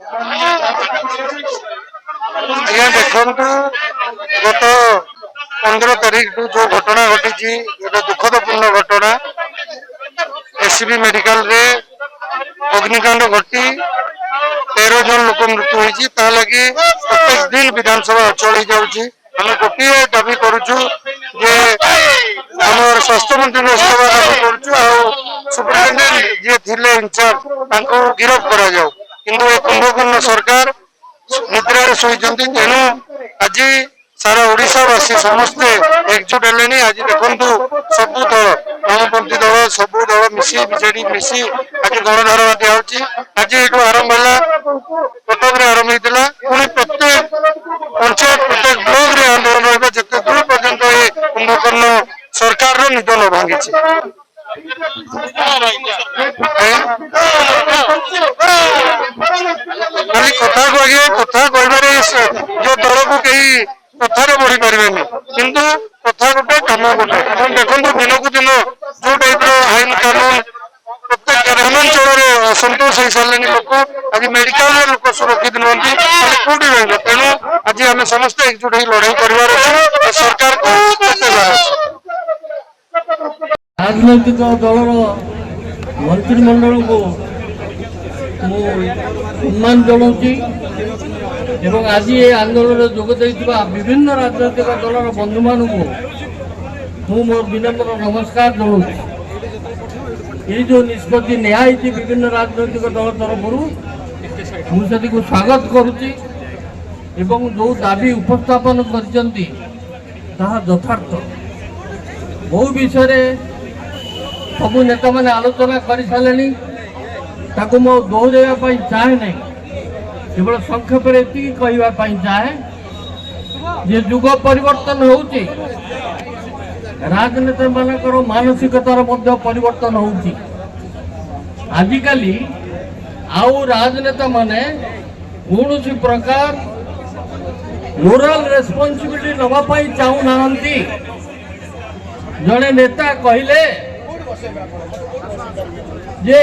ଆଜ୍ଞା ଦେଖନ୍ତୁ ଗତ 15 ତାରିଖ जो घटना घटी गोटे दुखदपूर्ण घटना एससीबी मेडिकल रे अग्निकांड घटी 13 जन लोक मृत्यु होती लगी प्रत्येक दिन विधानसभा अचल हो जाऊँगी आम गोटे दाबी करुचु जे आम स्वास्थ्य मंत्री इस्तीफा दाबी करुचु सुप्रिटेडेंट जी थे इंचार्ज गिरफ करा जाऊ किंतु ए कुंभकर्ण सरकार निद्रा शोचती तेणु आज सारा ओडावासी समस्ते एकजुट है। आज देखु सबू दल वामपंथी दल सबू दल मिसी विजेडी मिसी आज गणधारणा दिखाई आज ये आरंभ है कटक आरंभ होता पुणी प्रत्येक पंचायत प्रत्येक ब्लॉक रे आंदोलन रहा जिते दूर पर्यंत ये कुंभकर्ण सरकार निद न भांगी खाली कथा को आगे कथा कह जो दल को कहीं कथार बढ़ी पारे किंतु कथा गोटे कम गोटे देखो दिन को दिन जो टाइप आईन कानून प्रत्येक ग्रामांचल असंतोष हो सारे लोक आज मेडिकल लोक सुरक्षित नुहति कौटी रही तेणु आज आम समस्त एकजुट हो लड़ाई कर सरकार को राजनैतिक दलर मंत्रिमंडल को सम्मान जनाऊँगी एवं आज ये आंदोलन जोगद विभिन्न राजनैतिक दलर बंधु मान मोर विनम्र नमस्कार जनाऊँ। ये जो निष्पत्ति नियाई विभिन्न राजनैतिक दल तरफ मुझे को स्वागत करुच्ची एवं जो दाबी उपस्थापन कर यथार्थ बहु विषय सबू नेता मैंने आलोचना कर सारे ताकू मो दोहराई चाहे नहीं केवल संक्षेप कहवाई चाहे जे जुग परिवर्तन होउची राजनेता मानकर मानसिकतार परिवर्तन होउची आजिकाली आउ राजनेता माने कौन प्रकार मोराल रेस्पॉन्सिबिलिटी नवाई चाहू ना जड़े नेता कहले जे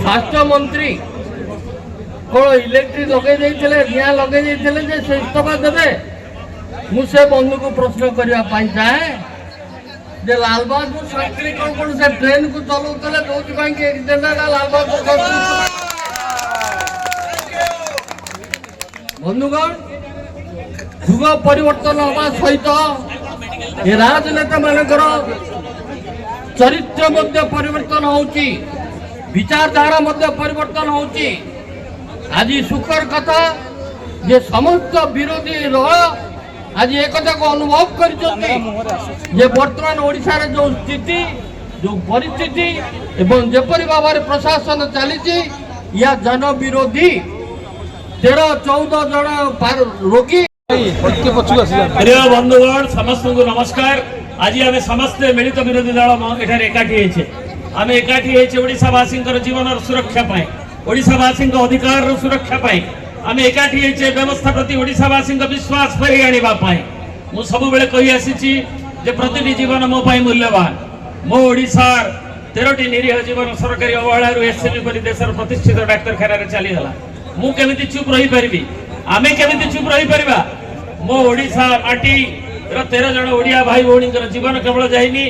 स्वास्थ्य मंत्री कौन इलेक्ट्रिक लगे निआ लगे से इस्तीफा देवे मुझे बंधु को प्रश्न करने चाहे जे लाल बहादुर शास्त्री कौन कौन से ट्रेन को चलाते जो एक्सीडेंट है लाल बहादुर शास्त्री बंधुगण जुग परिवर्तन हवा सहित ये राजनेता मानकर चरित्र परिवर्तन होची विचारधारा परिवर्तन होची आज सुखर कथा जे समस्त विरोधी दल आज एक को अनुभव कर वर्तमान ओडिशा रे जो स्थिति जो परिस्थिति एवं जेपरी भाव में प्रशासन चली या जन विरोधी 13-14 जन रोगी प्रिय बंधुगण समस्त को नमस्कार। आज आम समस्ते मिलित विरोधी दल एकाठी आम एकाठी ओडिशावासी जीवन सुरक्षा ओडिशावासी अधिकार सुरक्षा आम एकाठी व्यवस्था प्रति ओडिशावासी विश्वास फेरी आने मु सब कही आसी प्रति जीवन मो मूल्यवान मो ओडिशार 13टी निरीह जीवन सरकारी अवहेला एसएमई पर देशर प्रतिष्ठित डाक्तखाना चलीगला मु केमिति चुप रही पारिबी आमे केमिति चुप रही परिबा मो ओडिशा माटी 13 जन ओडिया भाई भौणी जीवन केवल जाइनी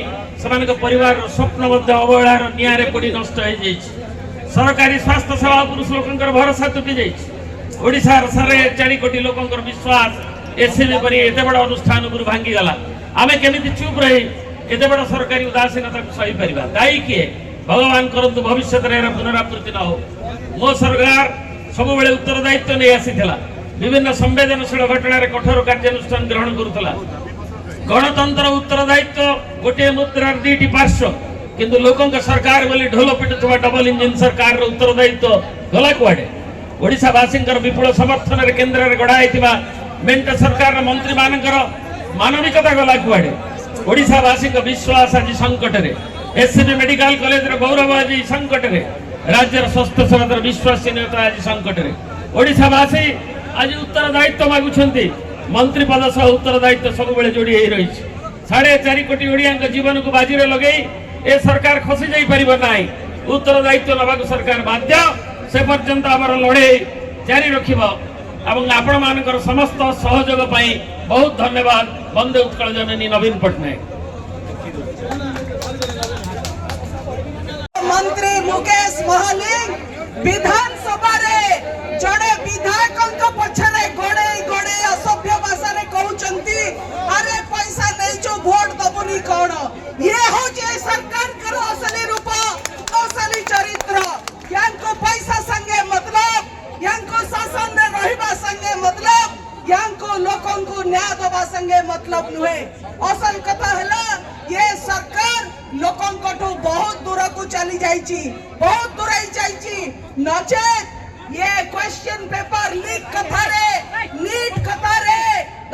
परिवार स्वप्न अवहेलार निआरे पड़ी नष्ट हो जाइए सरकारी स्वास्थ्य सेवा पुरुष लोकंकर भरोसा तुटी जाइए ओडिशार 4.5 कोटी लोकंकर विश्वास एसएमई पर एते बड़ अनुष्ठान पर भांगी गला आमे केमिति चुप रही एते बड़ सरकारी उदासीनता को सही परिबा दायी किए भगवान करंतु भविष्य रे पुनरावृत्ति न हो मो सरकार सब बेले उत्तरदायित्व नहीं आसीथिला विभिन्न संवेदनशील घटना कठोर कार्यानुष्ठान ग्रहण करुला गणतंत्र उत्तरदायित्व गोटे मुद्रार दुईटी पार्श्व किंतु लोकों सरकार बोली ढोल पिटुवा डबल इंजिन सरकार उत्तरदायित्व गला कुआडे ओडिशावासी विपुल समर्थन केन्द्र में गढ़ा मेंट सरकार मंत्री मानकर मानविकता गला कुआडे ओडिशावासी विश्वास आज संकट में एससीबी मेडिकल कॉलेज गौरव आज संकट में राज्य स्वास्थ्य सेवा विश्वसनीयता आज संकट में ओडिशावासी आज उत्तरदायित्व मागुंट मंत्री पद सह उत्तरदायित्व सब जोड़ी रही 4.5 कोटी ओडिया जीवन को बाजी लगे ए सरकार खसी जाई परिबो नाही उत्तरदायित्व नबाक सरकार बाध्य से पर्यंत आमर लड़े जारी रखिब एवं आपण मानकर समस्त सहयोग पाई बहुत धन्यवाद। वंदे उत्कल जननी नवीन पट्टनायक। मंत्री मुकेश महालिंग विधानसभा रे जड़े विधायक पछरे गोड़े गोड़े असभ्य भाषा रे कहउचंती अरे पैसा नहीं जो वोट दबुनी कौन ये हो जे सरकार कर असली रूप असली चरित्र यांको पैसा संगे मतलब यांको शासन में रहिबा संगे मतलब यांको लोकों को न्याय दबा संगे मतलब नुहे। असल कथा हला ये सरकार लोकों को बहुत दूर को चली जाइची बहुत दूर ही जाइची नचेत ये क्वेश्चन पेपर लीक कथा रे नीट कथा रे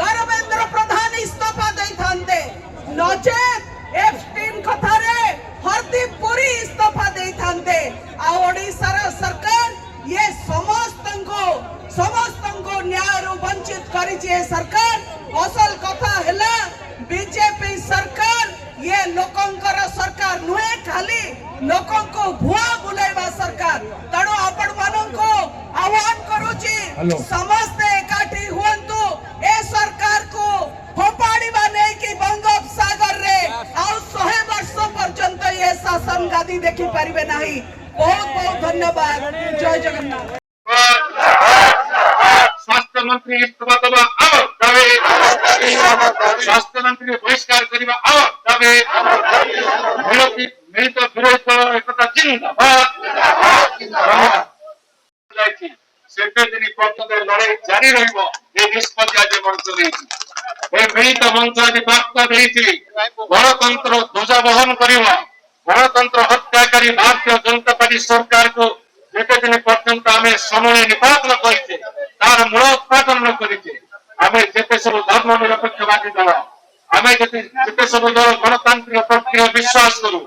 धर्मेंद्र प्रधान इस्तीफा दे थांते नचेत एफस्टीन कथा रे हरदीप पुरी इस्तीफा दे थांते आ ओडिसा रा सरकार ये समस्त को न्याय रू वंचित करी जे सरकार। असल कथा हला बीजेपी सरकार ये लोकंकर सरकार नुहे खाली लोकों को भुआ बुलाइबा सरकार तणो आपण मानन को आह्वान करूची समस्त एकाठी हुअंतु ए सरकार को फोपाड़ीबा नै कि बंगोपसागर रे आ 100 वर्ष पर्यंत ये शासन गादी देखि परिबे नाही। बहुत बहुत धन्यवाद। जय जगन्नाथ। स्वास्थ्य मंत्री इस्तीफा दबा आओ दावे स्वास्थ्य मंत्री बहिष्कार करिबा आओ दावे मिलित विरोध दल एकता जिंदाबाद जाइछि सेते दिनी पर्यंत लड़ाई जारी रहिबो ए निष्पत्ति आज मंच देछि ए मिलित मंच आज बार्ता देछि गणतंत्र ध्वजा वहन करिबो गणतंत्र हत्याकारी भारतीय जनता पार्टी सरकार को जेते दिन पर्यंत आमे समूह निपातन करिछे तार मूल उत्पादन करिछे आमे जेते सब धर्म निरपेक्षवादी दल आमे जेते सब दल गणतांत्रिक प्रक्रिया विश्वास करू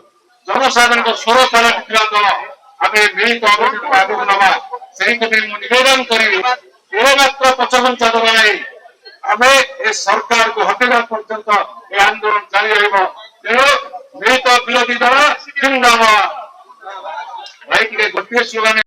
जनसाधारण को स्वर तारा दल आमे मिलित आगु नवा सही को निवेदन करी मात्र पचघंटा दबा नहीं आमे ए सरकार को हटेगा पर्यंत ए आंदोलन जारी रहिबो। मिलित विरोधी दल जिंदाबाद भाई के गोटे स्लोगान